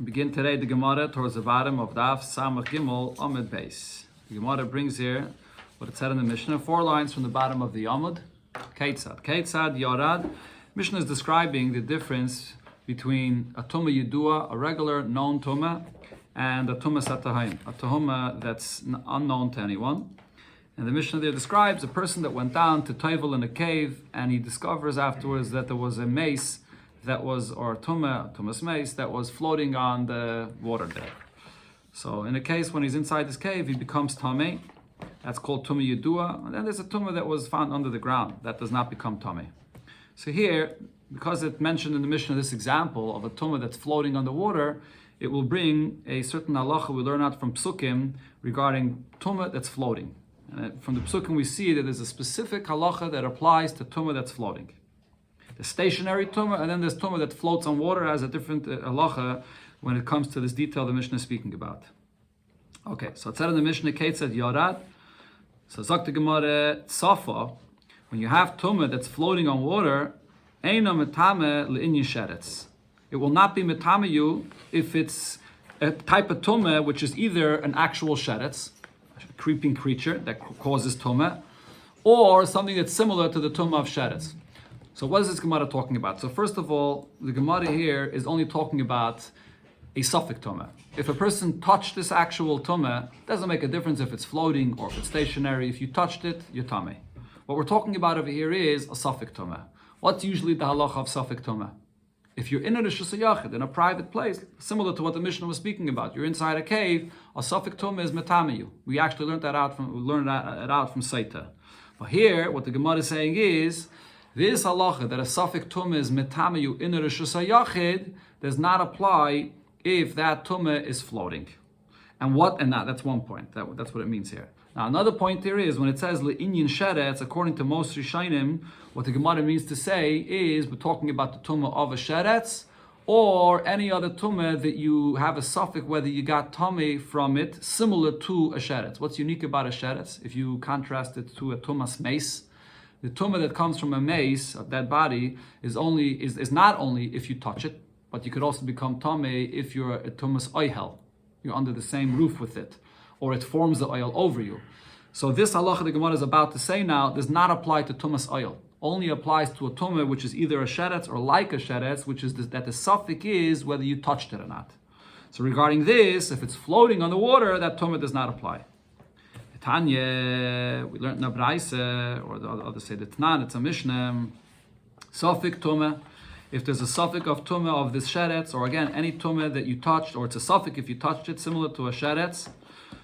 Begin today the Gemara towards the bottom of Daf Samach Gimel Amud Beis. The Gemara brings here what it said in the Mishnah, 4 lines from the bottom of the Amud. Keitzad Yorad. Mishnah is describing the difference between a Tumah Yidua, a regular known Tumah, and a Tumah Satahayim, a Tumah that's unknown to anyone. And the Mishnah there describes a person that went down to Toivel in a cave, and he discovers afterwards that there was a mace that was, or Tumas mace, that was floating on the water there. So in a case when he's inside this cave, he becomes Tameh. That's called Tumah Yidua. And then there's a Tumah that was found under the ground. That does not become Tameh. So here, because it mentioned in the Mishnah this example of a Tumah that's floating on the water, it will bring a certain halacha we learn out from Psukim regarding Tumah that's floating. And from the Psukim we see that there's a specific halacha that applies to Tumah that's floating. The stationary tumah, and then there's tumah that floats on water, has a different halacha when it comes to this detail the Mishnah is speaking about. Okay, so it said in the Mishnah, Keitzad Yorad. So Zok the Gemara Tzafa, when you have tumah that's floating on water, Eina metame le'inyin sheretz. It will not be metame you if it's a type of tumah which is either an actual sheretz, a creeping creature that causes tumah, or something that's similar to the tumah of sheretz. So what is this Gemara talking about? So first of all, the Gemara here is only talking about a suffix tumah. If a person touched this actual tumah, it doesn't make a difference if it's floating or if it's stationary. If you touched it, you're tameh. What we're talking about over here is a suffix tumah. What's usually the halacha of suffix tumah? If you're in a rishus hayachid, in a private place, similar to what the Mishnah was speaking about, you're inside a cave, a suffix tumah is metame you. We actually learned that out from Saita. But here, what the Gemara is saying is, this halacha that a suffix tumah is metamayu in a rishus hayachid does not apply if that tumah is floating. And that's one point. That's what it means here. Now another point here is when it says le'inyin sheretz, according to most Rishonim, what the Gemara means to say is we're talking about the tumah of a sheretz or any other tumah that you have a suffix whether you got tumah from it similar to a sheretz. What's unique about a sheretz? If you contrast it to a tumas mace, the tumah that comes from a mace, of that body, is not only if you touch it, but you could also become tameh if you're a tumas oihel. You're under the same roof with it, or it forms the oil over you. So this halacha the Gemara is about to say now does not apply to tumas oil. Only applies to a tumah which is either a sheretz or like a sheretz, which is that the suffix is whether you touched it or not. So regarding this, if it's floating on the water, that tumah does not apply. Tanya, we learned in a Braise, or the others say the Tnan, it's a Mishnah, suffix tumah. If there's a suffix of tumah of this sheretz, or again, any tumah that you touched, or it's a suffix if you touched it, similar to a sheretz.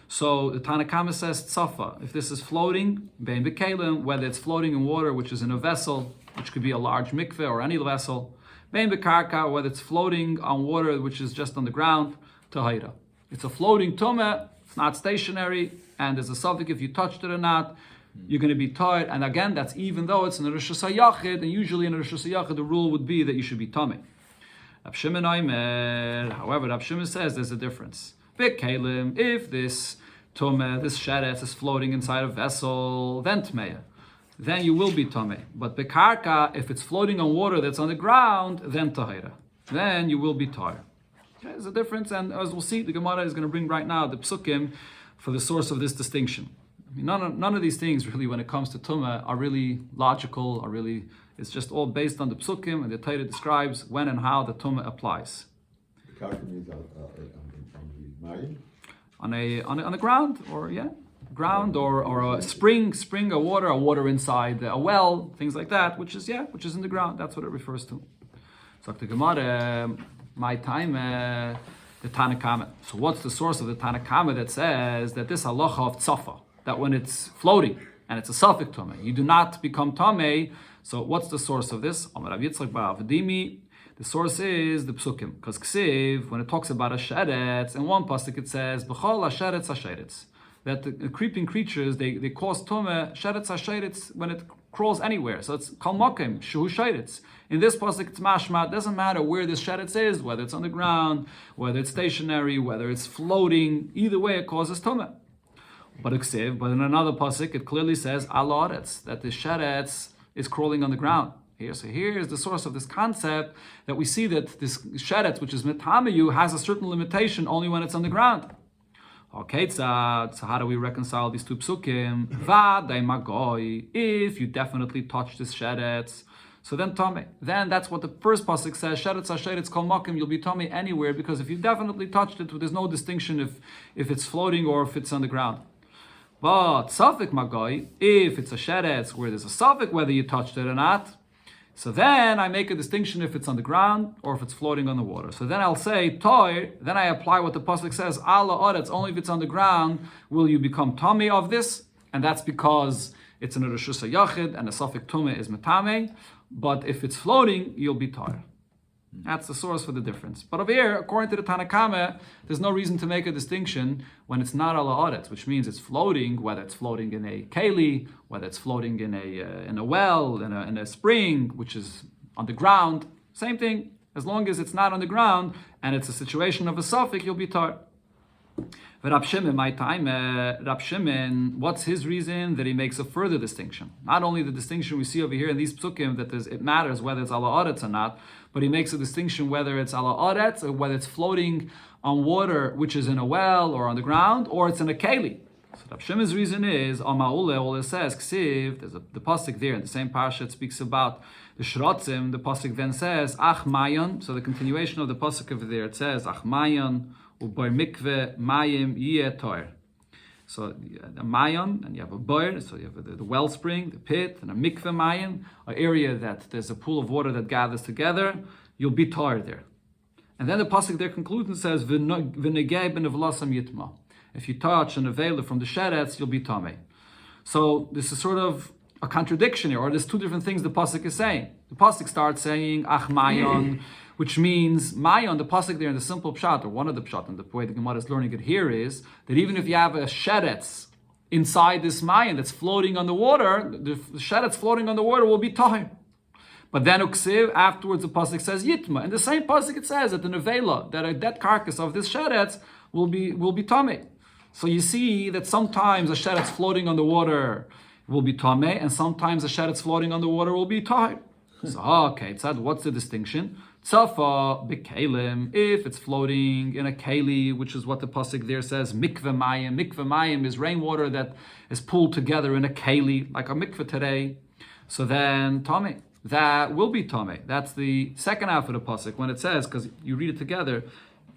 So the Tanakama says tzafa. If this is floating, bein b'kelim, whether it's floating in water, which is in a vessel, which could be a large mikveh or any vessel, bein b'karka, whether it's floating on water, which is just on the ground, tahira. It's a floating tumah, it's not stationary, and there's a suffix if you touched it or not, you're going to be tired. And again, that's even though it's in a rishus hayachid, and usually in a rishus hayachid the rule would be that you should be tameh. However, Rav Shimon says there's a difference. B'kelim, if this tumah, this sheretz is floating inside a vessel, then tmeya, then you will be tameh. But bekarka, if it's floating on water that's on the ground, then tahira, then you will be tired. Okay, there's a difference, and as we'll see, the Gemara is going to bring right now the psukim for the source of this distinction. I mean, none of these things really, when it comes to tumah, are really logical, it's just all based on the psukim, and the Torah describes when and how the tumah applies. The karka means on the ground, ground, or a spring of water, or water inside a well, things like that, which is in the ground. That's what it refers to. So the Gemara, my time, the Tanakama. So what's the source of the Tanakama that says that this halacha of tzafa, that when it's floating and it's a suffix tumah, you do not become tameh? So what's the source of this? The source is the psukim, because ksiv, when it talks about a sheretz, in one pasuk it says b'chol hasheretz hasheretz, that the creeping creatures they cause tumah sheretz hasheretz when it crawls anywhere. So it's kal makom shehu sheretz. In this pasuk it's mashma. It doesn't matter where this sheretz is, whether it's on the ground, whether it's stationary, whether it's floating. Either way, it causes tumah. But in another pasuk it clearly says al haaretz, that the sheretz is crawling on the ground. Here, so here is the source of this concept that we see that this sheretz, which is metamayu, has a certain limitation only when it's on the ground. Okay, so how do we reconcile these two psukim? V'adai magoi, if you definitely touch this sheretz, so then tame. Then that's what the first pasuk says. Sheretz hasheretz kol makim. You'll be tame anywhere, because if you definitely touched it, there's no distinction if it's floating or if it's on the ground. But safek magoi, if it's a sheretz where there's a safek whether you touched it or not, so then I make a distinction if it's on the ground or if it's floating on the water. So then I'll say toy. Then I apply what the pasuk says. Ala oretz. Only if it's on the ground will you become tame of this, and that's because it's in a reshus yachid and the safek tumah is metame. But if it's floating, you'll be tar. That's the source for the difference. But over here, according to the Tanakama, there's no reason to make a distinction when it's not ala oretz, which means it's floating, whether it's floating in a keli, whether it's floating in a well, in a spring, which is on the ground. Same thing. As long as it's not on the ground and it's a situation of a suffix, you'll be tar. Rab Shimon, my time, Rab Shimon, what's his reason that he makes a further distinction? Not only the distinction we see over here in these psukim that it matters whether it's ala oretz or not, but he makes a distinction whether it's ala oretz or whether it's floating on water, which is in a well or on the ground, or it's in a keli. So Rab Shimon's reason is Amaule. All it says ksiv. There's the pasuk there in the same parsha. It speaks about the shrotzim. The pasuk then says ach mayon. So the continuation of the pasuk over there, it says ach mayon. Ubar mikve mayim yeh toir. So a mayon, and you have a boir, so you have the wellspring, the pit, and a mikve mayim, an area that there's a pool of water that gathers together, you'll be toir there. And then the pasuk there concludes and says, v'negei ben avlasam yitma. If you touch an avela from the sheretz, you'll be tamei. So this is sort of a contradiction here, or there's two different things the pasuk is saying. The pasuk starts saying ach mayon, which means mayon, the pasuk there in the simple pshat, or one of the pshat, and the way the Gemara is learning it here is that even if you have a sheretz inside this mayon that's floating on the water, the sheretz floating on the water will be tahir. But then uksiv, afterwards the pasuk says yitma. In the same pasuk it says that the nevela, that a dead carcass of this sheretz will be tameh. So you see that sometimes a sheretz floating on the water will be tameh, and sometimes a sheretz floating on the water will be tahir. So okay, Tzad, what's the distinction? Tzafa b'kelim, if it's floating in a keli, which is what the pasuk there says, mikveh mayim. Mikveh mayim is rainwater that is pulled together in a keli, like a mikveh today. So then tameh, that will be tameh. That's the second half of the pasuk when it says, because you read it together,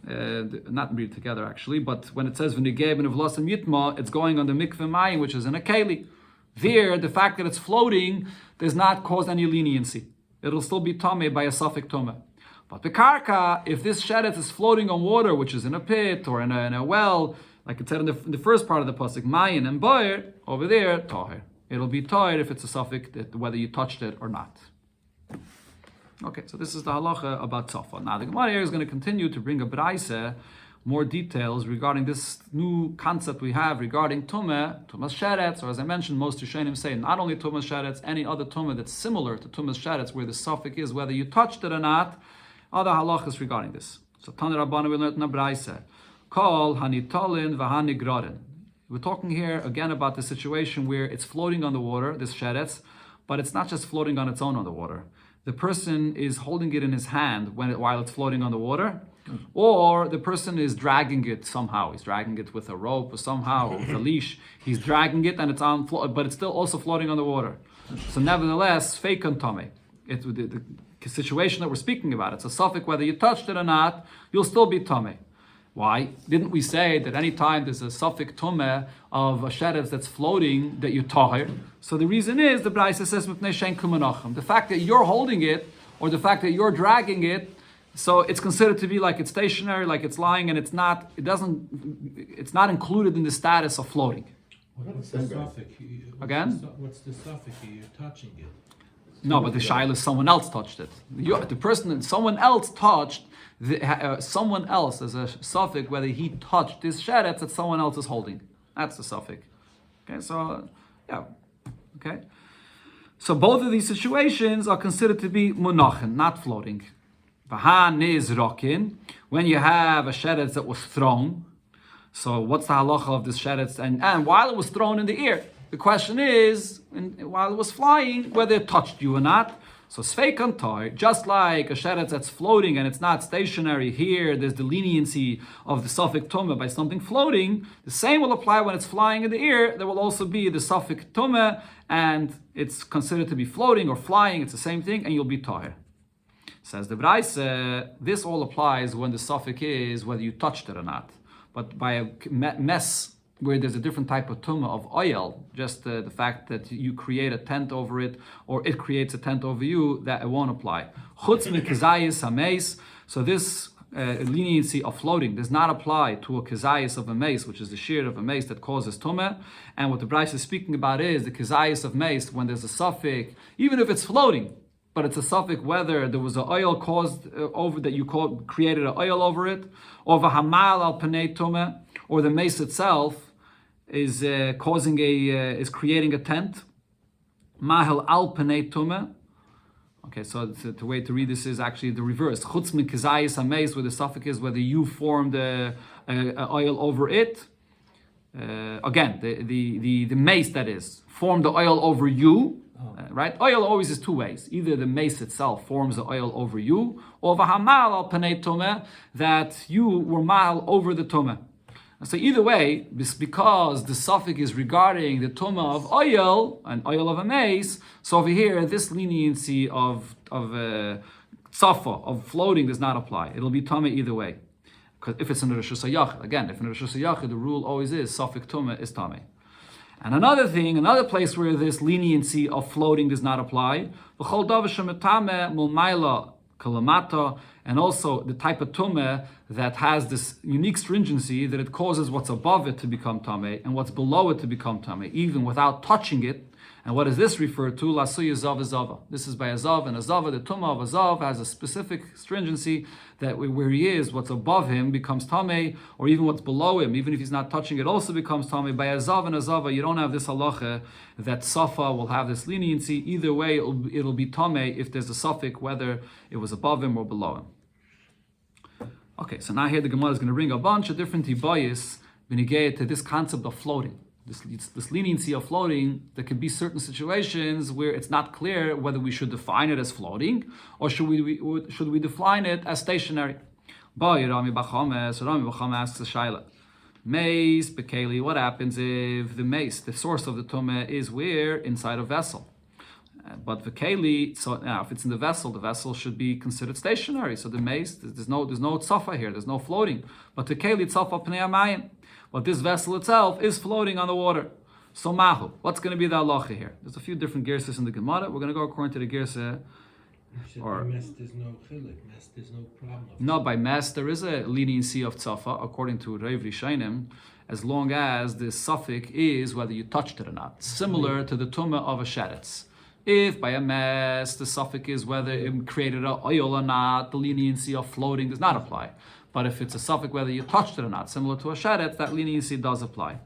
not read it together actually, but when it says v'negei ben avlasam yitma, it's going on the mikveh mayim, which is in a keli. There, the fact that it's floating does not cause any leniency. It'll still be tameh by a suffix tumah. But the karka, if this sheretz is floating on water, which is in a pit or in a well, like it said in the first part of the pasuk, mayin and boyer, over there, tahir. It'll be tahir if it's a suffix, whether you touched it or not. Okay, so this is the halacha about tzafa. Now the Gemara here is going to continue to bring a braise, more details regarding this new concept we have regarding tumas sheretz, or as I mentioned, most Rishonim say not only tumas sheretz, any other tumah that's similar to tumas sheretz, where the suffix is whether you touched it or not. Other halachas regarding this. So Tana Rabbana we learned in a braise, kol hanitolin v'hanigrarin. We're talking here again about the situation where it's floating on the water, this sheretz, but it's not just floating on its own on the water. The person is holding it in his hand while it's floating on the water, or the person is dragging it somehow. He's dragging it with a rope or somehow, or with a leash. He's dragging it and it's on, but it's still also floating on the water. So nevertheless, fake on tame. The situation that we're speaking about, it's a suffix whether you touched it or not, you'll still be tameh. Why? Didn't we say that any time there's a suffix tameh of a sheretz that's floating, that you tahir? So the reason is, the Braisa says, the fact that you're holding it, or the fact that you're dragging it, so it's considered to be like it's stationary, like it's lying, and it's not included in the status of floating. What's the suffix? Again? What's the suffix? You're touching it. No, but the shaila is someone else touched it. The person that someone else touched, someone else as a suffix, whether he touched this sheretz that someone else is holding. That's the suffix. Okay, so yeah, okay. So both of these situations are considered to be munachin, not floating. V'han is rokin, when you have a sheretz that was thrown. So what's the halacha of this sheretz? And while it was thrown in the air, the question is, while it was flying, whether it touched you or not. So Sveikan Toy, just like a sheretz that's floating and it's not stationary here, there's the leniency of the suffix tumah by something floating. The same will apply when it's flying in the air. There will also be the suffix tumah, and it's considered to be floating or flying. It's the same thing, and you'll be tahir. Says the Braise, this all applies when the suffix is whether you touched it or not. But by a mess where there's a different type of tumah of oil, just the fact that you create a tent over it or it creates a tent over you, that it won't apply. Chutz min kizayis hameis. So this leniency of floating does not apply to a kizayis of a mace, which is the shear of a mace that causes tumah. And what the Braise is speaking about is the kizayis of mace when there's a suffix, even if it's floating, but it's a suffix whether there was an oil caused over that you created an oil over it, or v'hamal al panei tumah, or the mace itself is is creating a tent. Mahal al panei tumah. Okay, so the way to read this is actually the reverse. Chutz min kizayis hameis, where the suffix is whether you formed a oil over it. Again, the mace that is formed the oil over you. Right? Oil always is two ways. Either the mace itself forms the oil over you, or v'hamal al panei tumah, that you were mal over the tumah. So either way, because the suffix is regarding the tumah of oil and oil of a mace, so over here this leniency of safa, of floating, does not apply. It'll be tumah either way. Because if it's in the Rishus HaYachid, again, if in the Rishus HaYachid the rule always is suffix tumah is tumah. And another place where this leniency of floating does not apply, and also the type of tumah that has this unique stringency that it causes what's above it to become tameh and what's below it to become tameh, even without touching it. And what does this refer to? Lasuy zav zava. This is by a zav, and a zava, the tumah of a zav has a specific stringency that where he is, what's above him becomes tameh, or even what's below him, even if he's not touching it, also becomes tameh. By a zav and a zava, you don't have this halacha that safa will have this leniency. Either way, it'll be tameh if there's a suffix, whether it was above him or below him. Okay, so now here the Gemara is going to bring a bunch of different tibayis benigay to this concept of floating. This leniency of floating, there could be certain situations where it's not clear whether we should define it as floating or should we define it as stationary. Rami Bachama asks the shaila. Mace, Bekeli, what happens if the mace, the source of the tumah, is where? Inside a vessel. But Bekeli, so now if it's in the vessel should be considered stationary. So the mace, there's no tzafa here, there's no floating. But Bekeli tzafa pnei hamayim. But this vessel itself is floating on the water. So mahu, what's going to be the halacha here? There's a few different girsas in the Gemara. We're going to go according to the girsa. Or mess, there's no chilik. Mess, there's no problem. No, by mess there is a leniency of tzafa according to Reiv Rishonim, as long as the suffix is whether you touched it or not. Similar to the tumah of a sheretz. If by a mess the suffix is whether it created an oil or not, the leniency of floating does not apply. But if it's a suffix whether you touched it or not, similar to a sheretz, that leniency does apply.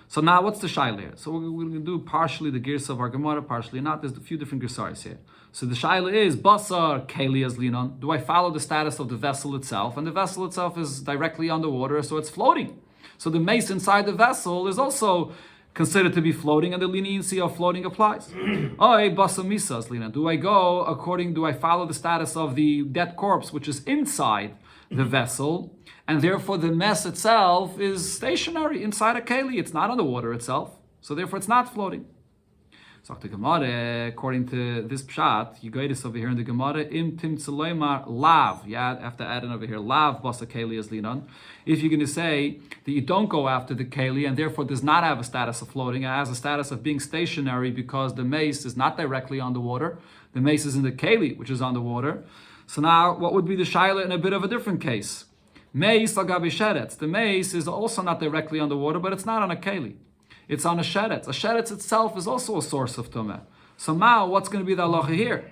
So now what's the shaila here? So we're going to do partially the girsa of our Gemara, partially not. There's a few different girsaris here. So the shaila is, basar keli as linon. Do I follow the status of the vessel itself? And the vessel itself is directly underwater, so it's floating. So the mace inside the vessel is also considered to be floating, and the leniency of floating applies. Basar misa as linon. Do I follow the status of the dead corpse, which is inside the vessel, and therefore the mess itself is stationary inside a keli. It's not on the water itself, so therefore it's not floating. So the Gemara, according to this pshat, you got this over here in the Gemara, im tim tzeloimar lav. You have to add in over here lav basa keli as linon. If you're going to say that you don't go after the keli and therefore does not have a status of floating, it has a status of being stationary because the mace is not directly on the water. The mace is in the keli, which is on the water. So now, what would be the shaila in a bit of a different case? Mace agabi sheretz. The mace is also not directly on the water, but it's not on a keli. It's on a sheretz. A sheretz itself is also a source of tumah. So now, what's going to be the halacha here?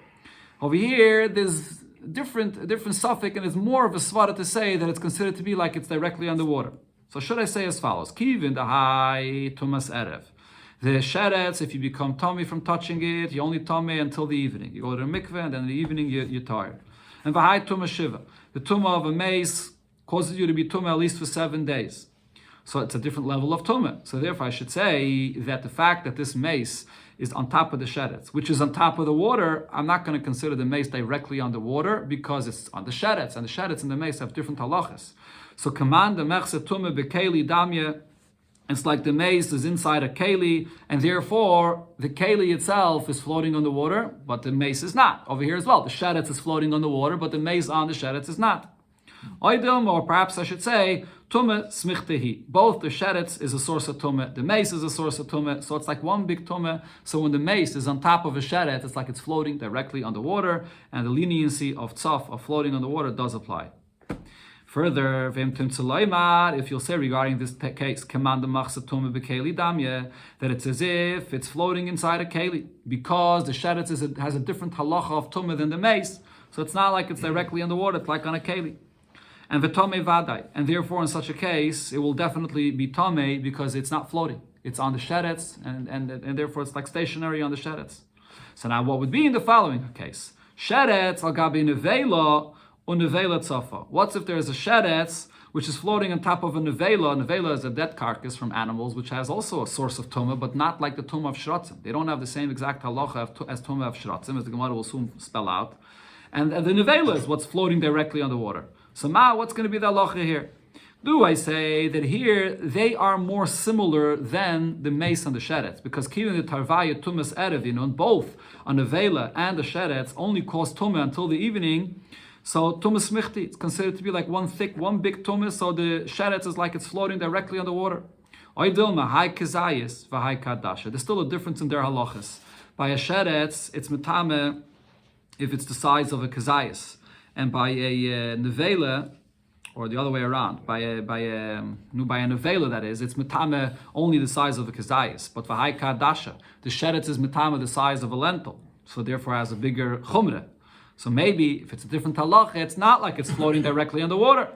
Over here, there's a different suffix, and it's more of a svara to say that it's considered to be like it's directly on the water. So should I say as follows? Kivin the high tumas erev. The sheretz, if you become tummy from touching it, you only tummy until the evening. You go to the mikveh, and then in the evening you're tired. And v'hai tumah shiva. The tumah of a mace causes you to be tumah at least for 7 days. So it's a different level of tumah. So therefore I should say that the fact that this mace is on top of the sheretz, which is on top of the water, I'm not going to consider the mace directly on the water because it's on the sheretz, and the sheretz and the mace have different halachas. So command the mechse tume bekeli damya. It's like the mace is inside a keli, and therefore the keli itself is floating on the water, but the mace is not. Over here as well, the sheretz is floating on the water, but the mace on the sheretz is not. Oidilm, or perhaps I should say, tume smichtehi. Both the sheretz is a source of tume, the mace is a source of tume, so it's like one big tume. So when the mace is on top of a sheretz, it's like it's floating directly on the water, and the leniency of tzaf, of floating on the water, does apply. Further, if you'll say regarding this case, that it's as if it's floating inside a keli, because the sheretz has a different halacha of tumah than the mace, so it's not like it's directly on the water, it's like on a keli. And v'tomei vadai, and therefore in such a case, it will definitely be tomei because it's not floating. It's on the sheretz, and therefore it's like stationary on the sheretz. So now what would be in the following case? Sheretz al gabi nevela, what's if there is a sheretz which is floating on top of a nevela? Nevela is a dead carcass from animals, which has also a source of tumah, but not like the tumah of shratzim. They don't have the same exact halacha as tumah of shratzim, as the Gemara will soon spell out. And the nevela is what's floating directly on the water. So now, what's going to be the halacha here? Do I say that here they are more similar than the mace and the sheretz? Because kivin the tarvaya tumas erev, both a nevela and the sheretz only cause tumah until the evening. So tumas michti, it's considered to be like one big tumas. So the sheretz is like it's floating directly on the water. There's still a difference in their halachas. By a sheretz, it's metame if it's the size of a kazayas, and by a nevela, or the other way around, by a nevela, that is, it's metame only the size of a kazayas. But v'hai kadasha, the sheretz is metame the size of a lentil, so therefore has a bigger chumrah. So maybe if it's a different halacha, it's not like it's floating directly on the water.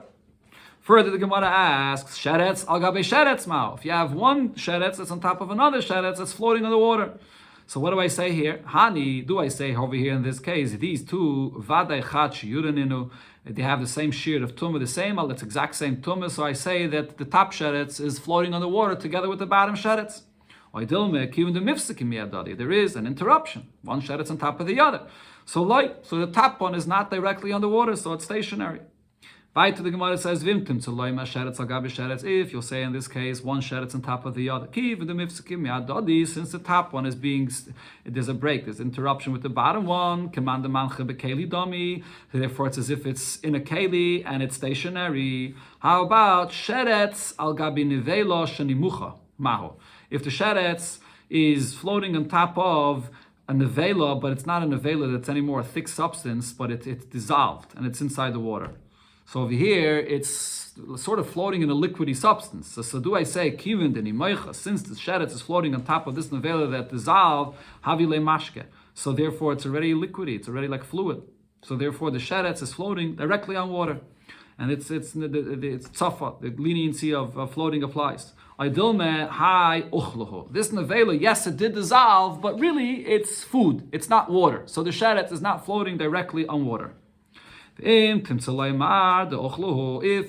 Further, the Gemara asks, sheretz al gabe sheretz mao. If you have one sheretz that's on top of another sheretz that's floating on the water. So what do I say here? Hani, do I say over here in this case, these two, vadai chat shiyuraninu, they have the same shear of tumah, the same, it's exact same tumah, so I say that the top sheretz is floating on the water together with the bottom sheretz. There is an interruption. One sheretz on top of the other. So the top one is not directly on the water, so it's stationary. Right to the Gemara says, Vimtim to loima sheretz al gabi sheretz. If you'll say in this case, one sheretz on top of the other. Since the top one is there's a break, there's interruption with the bottom one. Command the manche bekeli domi. Therefore, it's as if it's in a keli and it's stationary. How about sheretz al gabi nivelo shenimucha maho? If the sheretz is floating on top of a nevela, but it's not a nevela that's anymore a thick substance, but it's dissolved and it's inside the water. So over here, it's sort of floating in a liquidy substance. So do I say, kivin denimaycha, since the sheretz is floating on top of this nevela that dissolved, havile mashke. So therefore, it's already liquidy, it's already like fluid. So therefore, the sheretz is floating directly on water. And it's tzafa, the leniency of floating applies. This nevela, yes, it did dissolve, but really it's food, it's not water. So the sheretz is not floating directly on water. If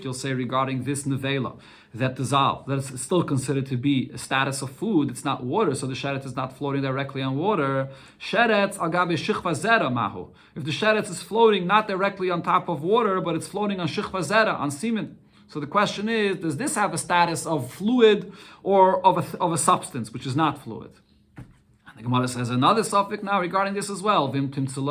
you'll say regarding this nevela that dissolved, that is still considered to be a status of food, it's not water, so the sheretz is not floating directly on water. Sheretz agabe shichva zera mahu. If the sheretz is floating not directly on top of water, but it's floating on shichva zera, on semen. So the question is, does this have a status of fluid or of a substance which is not fluid? The Gemara says another suffix now regarding this as well. When it comes to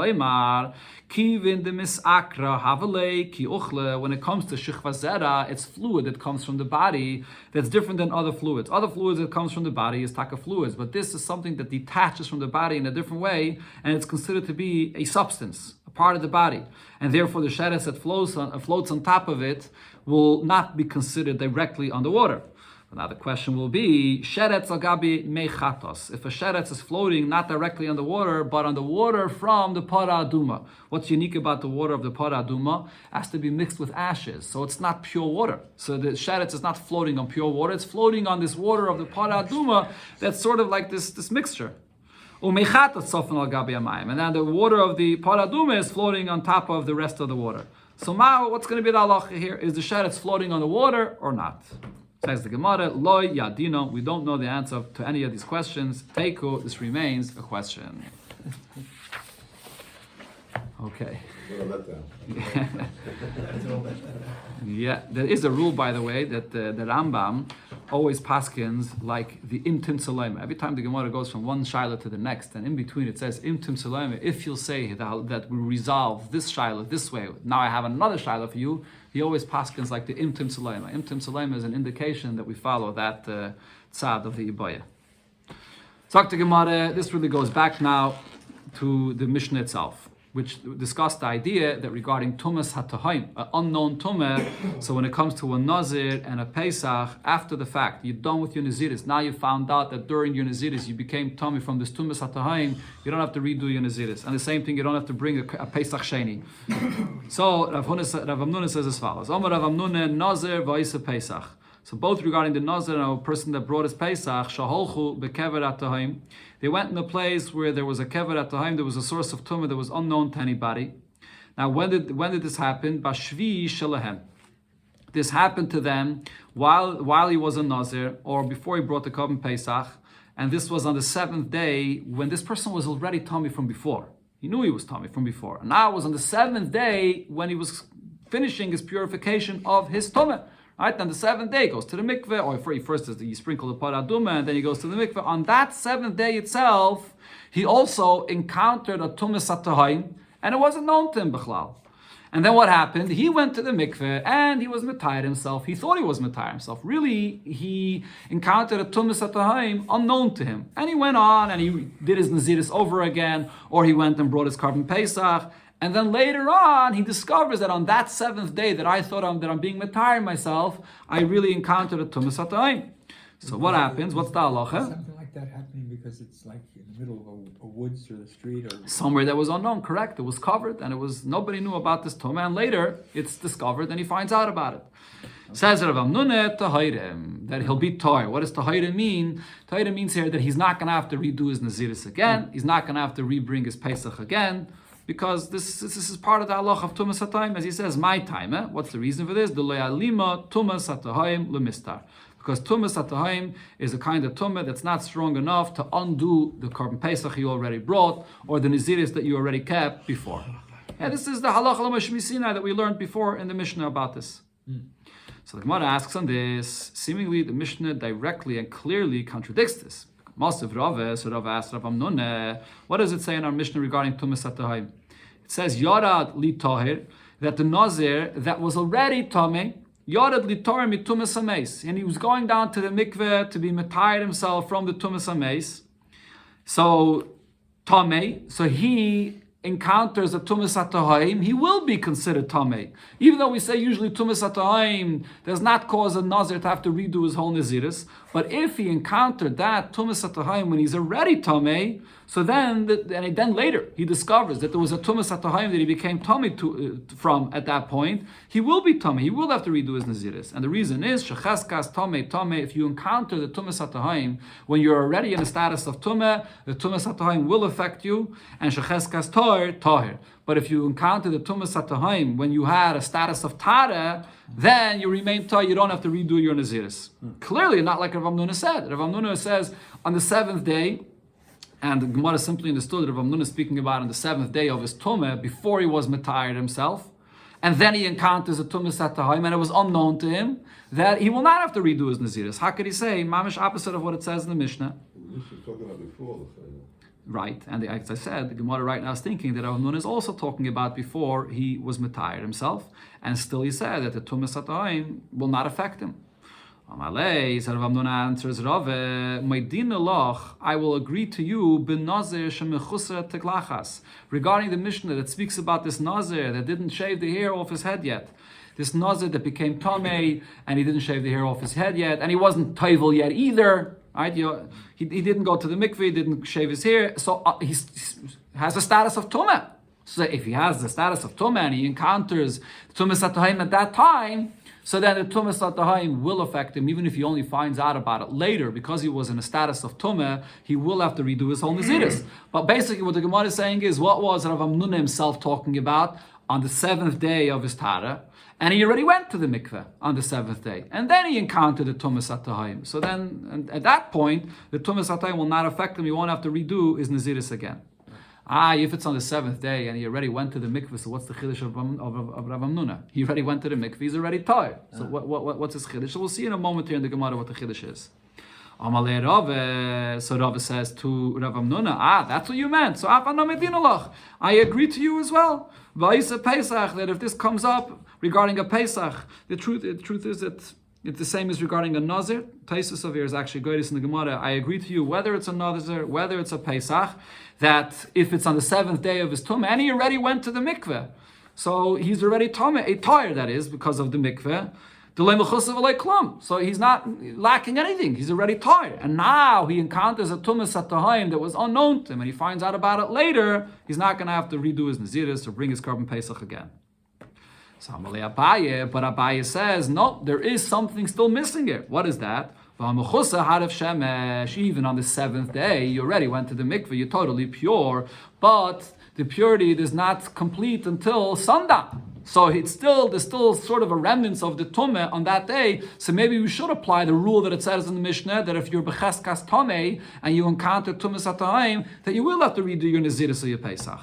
shichva zera, it's fluid that comes from the body that's different than other fluids. Other fluids that comes from the body is taka fluids, but this is something that detaches from the body in a different way, and it's considered to be a substance, a part of the body. And therefore the sheretz that floats on top of it will not be considered directly on the water. Now the question will be, sheretz al gabi mechatos. If a sheretz is floating not directly on the water, but on the water from the para aduma. What's unique about the water of the para aduma? It has to be mixed with ashes, so it's not pure water. So the sheretz is not floating on pure water, it's floating on this water of the para aduma that's sort of like this mixture. And then the water of the para aduma is floating on top of the rest of the water. So now what's going to be the halacha here? Is the sheretz floating on the water or not? Says the Gemara, Loi Yadino, we don't know the answer to any of these questions. Teiku, this remains a question. Okay. Yeah, there is a rule, by the way, that the Rambam always paskins like the imtim salaima. Every time the Gemara goes from one shaila to the next, and in between it says imtim salaima. If you'll say that we resolve this shaila this way, now I have another shaila for you. He always paskins like the imtim salaima. Imtim salaima is an indication that we follow that tzad of the ibaya. Talk to Gemara. This really goes back now to the Mishnah itself, which discussed the idea that regarding tumas hatahaim, an unknown tumah. So when it comes to a Nazir and a Pesach, after the fact, you're done with your Naziris. Now you found out that during your Naziris you became tummy from this tumas hatahaim. You don't have to redo your Naziris. And the same thing, you don't have to bring a Pesach Sheni. So Rav Amnuna says as follows: Omer Rav Amnuna Nazir v'isa Pesach. So both regarding the Nazir and a person that brought his Pesach, shaholchu bekever atahaim. They went in a place where there was a kever atahaim, there was a source of tumah that was unknown to anybody. Now, when did this happen? Bashvi shalahem. This happened to them while he was a Nazir, or before he brought the Korban Pesach, and this was on the 7th day when this person was already tummy from before. He knew he was tummy from before. And now it was on the 7th day when he was finishing his purification of his tumah. Right, then the 7th day he goes to the mikveh, or first you sprinkle the paraduma, and then he goes to the mikveh. On that 7th day itself, he also encountered a tumas atahaim, and it wasn't known to him b'chlal. And then what happened? He went to the mikveh, and he was mitayr himself. He thought he was mitayr himself. Really, he encountered a tumas atahaim unknown to him. And he went on, and he did his naziris over again, or he went and brought his Korban Pesach. And then later on, he discovers that on that 7th day that I thought that I'm being mitayr myself, I really encountered a tumas hataim. So what happens? What's the halacha? Something like that happening because it's like in the middle of a woods or the street or somewhere that was unknown. Correct. It was covered, and nobody knew about this tumah. And later, it's discovered, and he finds out about it. Okay. Says Rav Amnuna tahirem, that he'll be tahir. What does tahirem mean? Tahirem means here that he's not going to have to redo his naziris again. He's not going to have to rebring his pesach again. Because this is part of the halach of tumas hataim, as he says, my time. What's the reason for this? The le'alima tumas hataim lemistar. Because tumas hataim is a kind of tumah that's not strong enough to undo the Korban Pesach you already brought, or the naziris that you already kept before. And this is the halach l'mashmisina that we learned before in the Mishnah about this. So the Gemara asks on this. Seemingly, the Mishnah directly and clearly contradicts this. Masiv Rave, so Rave asked Rav Amnuna, what does it say in our Mishnah regarding tumas hatahaim? It says Yarad li tahir, that the Nazir that was already tamei, Yarad li tahir mi tumas hameis, and he was going down to the mikveh to be mitayr himself from the tumas hameis. So tamei, so he encounters a tumas hatahaim, he will be considered tamei. Even though we say usually tumas hatahaim does not cause a Nazir to have to redo his whole naziris, but if he encountered that tumas hatahaim when he's already tamei, so then later he discovers that there was a tumas hatahaim that he became tamei from at that point, he will be tamei. He will have to redo his naziris, and the reason is shechaskas tamei. If you encounter the tumas hatahaim when you're already in a status of tumah, the tumas hatahaim will affect you, and shechaskas tahir. But if you encounter the tumas hatahaim when you had a status of tara, then you remain tahir. You don't have to redo your naziris. Clearly, not like Rav Amnuna said. Rav Amnuna says on the 7th day. And the Gemara simply understood that Rav Amnuna is speaking about on the 7th day of his tumah, before he was mitayr himself, and then he encounters a tumas hatahaim, and it was unknown to him, that he will not have to redo his naziris. How could he say mamish opposite of what it says in the Mishnah? This is talking about before. Right, and as I said, the Gemara right now is thinking that Rav Amnuna is also talking about before he was mitayr himself, and still he said that the tumas hatahaim will not affect him. Amalei, so Rav Amnuna answers, Rave, my din loch, I will agree to you, ben Nazir shemechusa teglachas, regarding the Mishnah that speaks about this Nazir that didn't shave the hair off his head yet. This Nazir that became tamei, and he didn't shave the hair off his head yet, and he wasn't toivel yet either. Right? He didn't go to the mikveh, he didn't shave his hair, so he has a status of tumah. So if he has the status of tumah and he encounters tumas hatahaim at that time, so then the tumas hatahaim will affect him, even if he only finds out about it later, because he was in a status of tumah, he will have to redo his whole naziris. But basically what the Gemara is saying is, what was Rav Amnuna himself talking about? on the 7th day of his Tara, and he already went to the mikveh on the 7th day, and then he encountered the Tumas Atahayim. So then, and at that point, the Tumas Atahayim will not affect him. He won't have to redo his Naziris again. If it's on the 7th day and he already went to the mikveh, so what's the chiddush of Rav Amnuna? He already went to the mikveh, he's already tired. So what's his chiddush? So we'll see in a moment here in the Gemara what the chiddush is. Amalei Rave, so Rave says to Rav Amnuna, that's what you meant. So I agree to you as well. Va'isa Pesach, that if this comes up regarding a Pesach, the truth is that it's the same as regarding a Nazir. Taisus of here is actually good in the Gemara. I agree to you, whether it's a Nazir, whether it's a Pesach, that if it's on the 7th day of his Tumah, and he already went to the mikveh, so he's already tired, that is, because of the mikveh, so he's not lacking anything. He's already tired. And now he encounters a Tumas Atahayim that was unknown to him, and he finds out about it later. He's not going to have to redo his Naziris or bring his Korban Pesach again. So Abaye, but Abaye says, no, there is something still missing here. What is that? Even on the 7th day, you already went to the mikveh, you're totally pure, but the purity is not complete until sundown. So there's still sort of a remnants of the tumah on that day. So maybe we should apply the rule that it says in the Mishnah that if you're becheskas tamei and you encounter tumas atahayim, that you will have to redo your naziris or your pesach.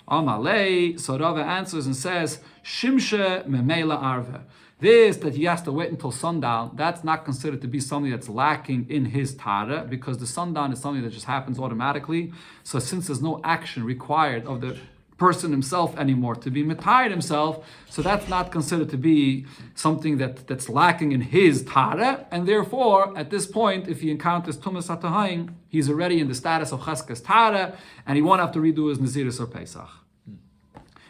Amalei, so Rava answers and says, Shimshe memela arve. This, that he has to wait until sundown, that's not considered to be something that's lacking in his tara, because the sundown is something that just happens automatically. So since there's no action required of the person himself anymore to be metired himself, so that's not considered to be something that's lacking in his tara, and therefore, at this point, if he encounters tumas atahayim, he's already in the status of cheskas tara, and he won't have to redo his naziris or pesach.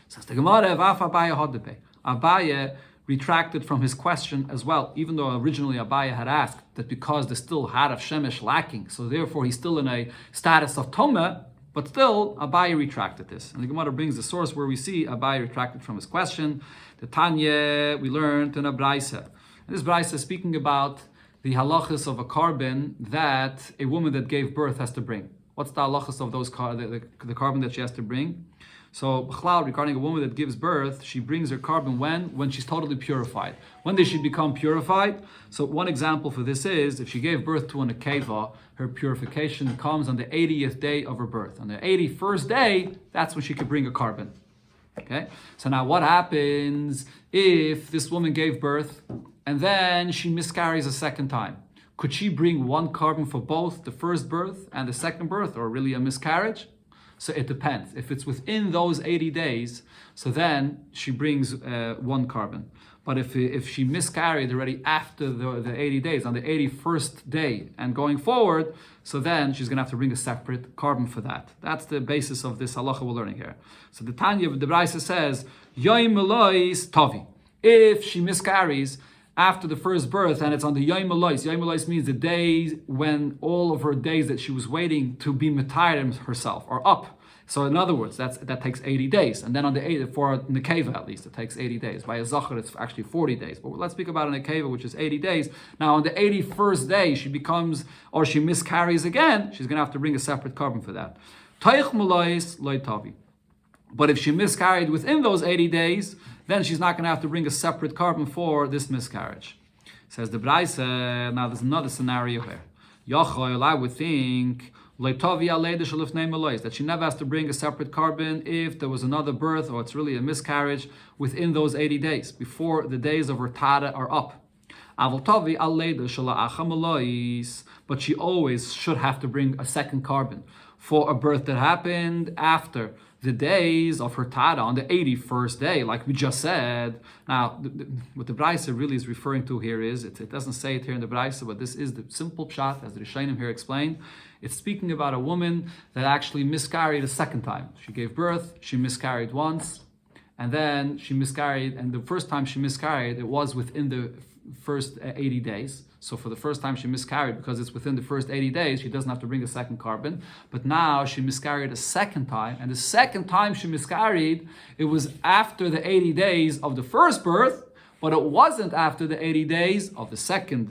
Says the Gemara, Vaf Abaye Hodepe. Abaye retracted from his question as well, even though originally Abaye had asked that because there's still had of shemesh lacking, so therefore he's still in a status of tomeh, but still Abaye retracted this. And the Gemara brings the source where we see Abaye retracted from his question. The Tanya, we learned in a Braisa. And this Braisa is speaking about the halachas of a carbon that a woman that gave birth has to bring. What's the halachas of those the carbon that she has to bring? So, regarding a woman that gives birth, she brings her carbon when she's totally purified. When does she become purified? So, one example for this is if she gave birth to an akeva, her purification comes on the 80th day of her birth. On the 81st day, that's when she could bring a carbon. Okay. So now, what happens if this woman gave birth and then she miscarries a second time? Could she bring one carbon for both the first birth and the second birth, or really a miscarriage? So it depends. If it's within those 80 days, so then she brings one carbon. But if she miscarried already after the 80 days, on the 81st day and going forward, so then she's going to have to bring a separate carbon for that. That's the basis of this halacha we're learning here. So the Tanya of the Braisa says, Yoim Elois Tavi. If she miscarries after the first birth, and it's on the Yom Elois. Yom Elois means the days when all of her days that she was waiting to be metired herself are up. So in other words, that takes 80 days. And then on the 80, for Nekeva at least, it takes 80 days. By a Zachar, it's actually 40 days. But let's speak about a Nekeva, which is 80 days. Now on the 81st day, she becomes, or she miscarries again, she's going to have to bring a separate carbon for that. Taich Melois Loi Tavi. But if she miscarried within those 80 days, then she's not going to have to bring a separate carbon for this miscarriage. Says the Braise, now there's another scenario here. Yochel, I would think, that she never has to bring a separate carbon if there was another birth or it's really a miscarriage within those 80 days, before the days of her tada are up. But she always should have to bring a second carbon for a birth that happened after the days of her tada on the 81st day, like we just said. Now, what the Braisa really is referring to here is, it doesn't say it here in the Braisa, but this is the simple pshat, as the Rishonim here explained. It's speaking about a woman that actually miscarried a second time. She gave birth, she miscarried once, and then she miscarried, and the first time she miscarried, it was within the first 80 days. So for the first time she miscarried, because it's within the first 80 days, she doesn't have to bring a second carbon. But now she miscarried a second time, and the second time she miscarried, it was after the 80 days of the first birth, but it wasn't after the 80 days of the second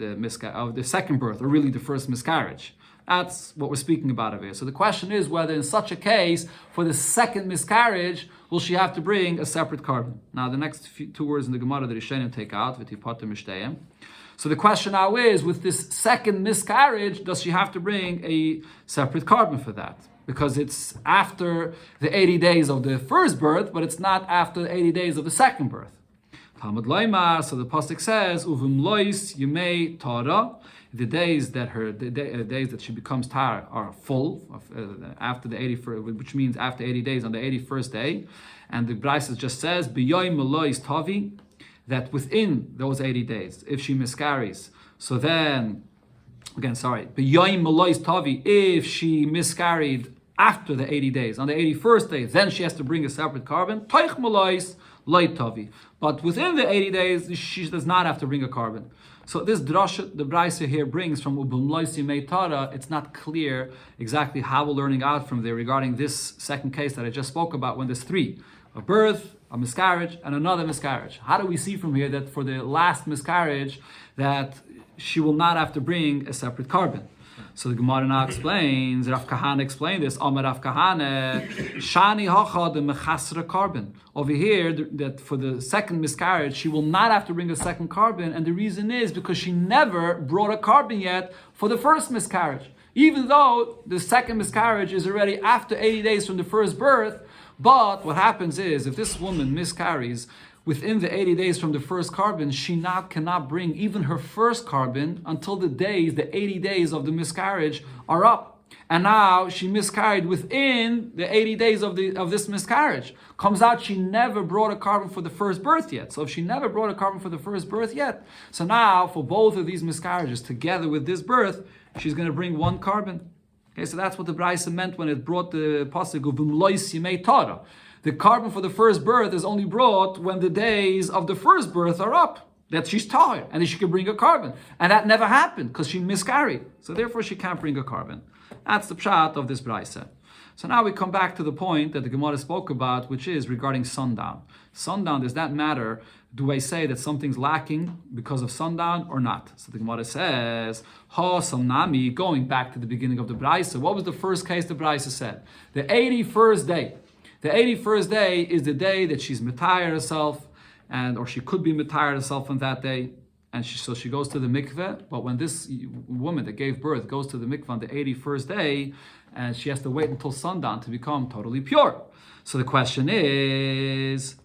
birth, or really the first miscarriage. That's what we're speaking about over here. So the question is whether in such a case, for the second miscarriage, will she have to bring a separate carbon? Now the next two words in the Gemara that Rishonim take out, v'tipater mishteyem. So the question now is, with this second miscarriage, does she have to bring a separate carbon for that? Because it's after the 80 days of the first birth, but it's not after the 80 days of the second birth. Talmud Loimar, so the pasuk says, "Uvim lois yemei tara." The days that days that she becomes tar are full after the 81st, which means after 80 days on the 81st day, and the Brisa just says, "B'yoyim lois tavi," that within those 80 days, if she miscarries, so then again, b'yoyim lois tavi, if she miscarried after the 80 days, on the 81st day, then she has to bring a separate carbon. Toich lois loy tavi. But within the 80 days, she does not have to bring a carbon. So this drasha, the Brisa here brings from Ubum Lois Yimei Tara, it's not clear exactly how we're learning out from there regarding this second case that I just spoke about when there's three: a birth, a miscarriage, and another miscarriage. How do we see from here that for the last miscarriage that she will not have to bring a separate carbon? So the Gemara now explains, Rav Kahana explained this, Amar Rav Kahana, Shani hacha de mechasra carbon. Over here, that for the second miscarriage, she will not have to bring a second carbon, and the reason is because she never brought a carbon yet for the first miscarriage. Even though the second miscarriage is already after 80 days from the first birth, but what happens is, if this woman miscarries within the 80 days from the first carbon, she now cannot bring even her first carbon until the 80 days of the miscarriage are up. And now she miscarried within the 80 days of this miscarriage. Comes out she never brought a carbon for the first birth yet. So if she never brought a carbon for the first birth yet, so now for both of these miscarriages together with this birth, she's going to bring one carbon. Okay, so that's what the Brisa meant when it brought the pasuk of Lois Yimei Tara. The carbon for the first birth is only brought when the days of the first birth are up, that she's tired, and then she can bring a carbon. And that never happened because she miscarried. So therefore she can't bring a carbon. That's the pshat of this brisa. So now we come back to the point that the Gemara spoke about, which is regarding sundown. Sundown, does that matter? Do I say that something's lacking because of sundown or not? So the Gemara says, Ha samnami, going back to the beginning of the brisa. What was the first case the brisa said? The 81st day. The 81st day is the day that she's metired herself, or she could be metired herself on that day, and so she goes to the mikveh. But when this woman that gave birth goes to the mikveh on the 81st day, and she has to wait until sundown to become totally pure. So the question is,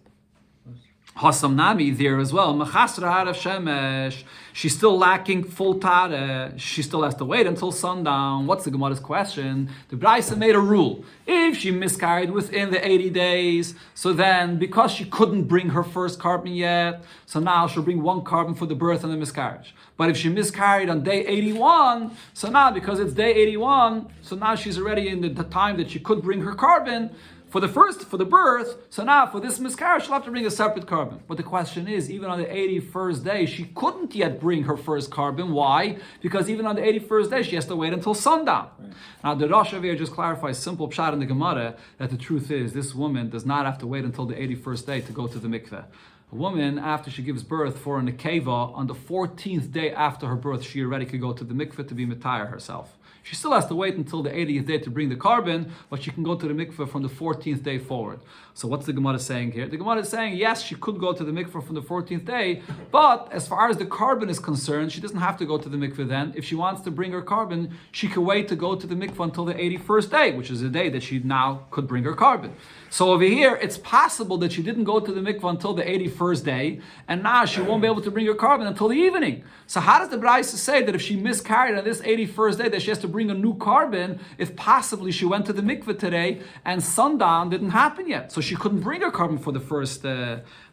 Hasamnami there as well. Mechasra harav shemesh. She's still lacking full tare. She still has to wait until sundown. What's the Gemara's question? The Brisa made a rule. If she miscarried within the 80 days, so then because she couldn't bring her first carbon yet, so now she'll bring one carbon for the birth and the miscarriage. But if she miscarried on day 81, so now because it's day 81, so now she's already in the time that she could bring her carbon for the birth, so now for this miscarriage, she'll have to bring a separate carbon. But the question is, even on the 81st day, she couldn't yet bring her first carbon. Why? Because even on the 81st day, she has to wait until sundown. Right. Now, the Rosh Avir just clarifies simple pshat in the Gemara that the truth is, this woman does not have to wait until the 81st day to go to the mikveh. A woman, after she gives birth for an nekeva, on the 14th day after her birth, she already could go to the mikveh to be mitayar herself. She still has to wait until the 80th day to bring the carbon, but she can go to the mikveh from the 14th day forward. So what's the Gemara saying here? The Gemara is saying, yes, she could go to the mikveh from the 14th day, but as far as the carbon is concerned, she doesn't have to go to the mikveh then. If she wants to bring her carbon, she can wait to go to the mikveh until the 81st day, which is the day that she now could bring her carbon. So over here, it's possible that she didn't go to the mikveh until the 81st day, and now she won't be able to bring her carbon until the evening. So how does the Brisa say that if she miscarried on this 81st day, that she has to bring a new carbon, if possibly she went to the mikveh today, and sundown didn't happen yet? So she couldn't bring her carbon for the first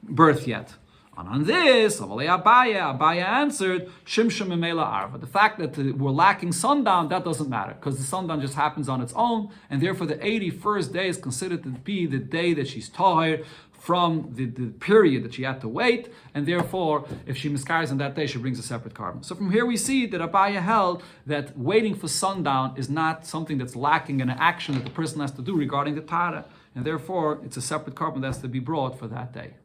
birth yet. And on this, Abaya answered, Shimshim Memela Arva. The fact that we're lacking sundown, that doesn't matter, because the sundown just happens on its own, and therefore the 81st day is considered to be the day that she's tahir from the period that she had to wait, and therefore, if she miscarries on that day, she brings a separate carbon. So from here we see that Abaya held that waiting for sundown is not something that's lacking in an action that the person has to do regarding the Tara, and therefore, it's a separate carbon that has to be brought for that day.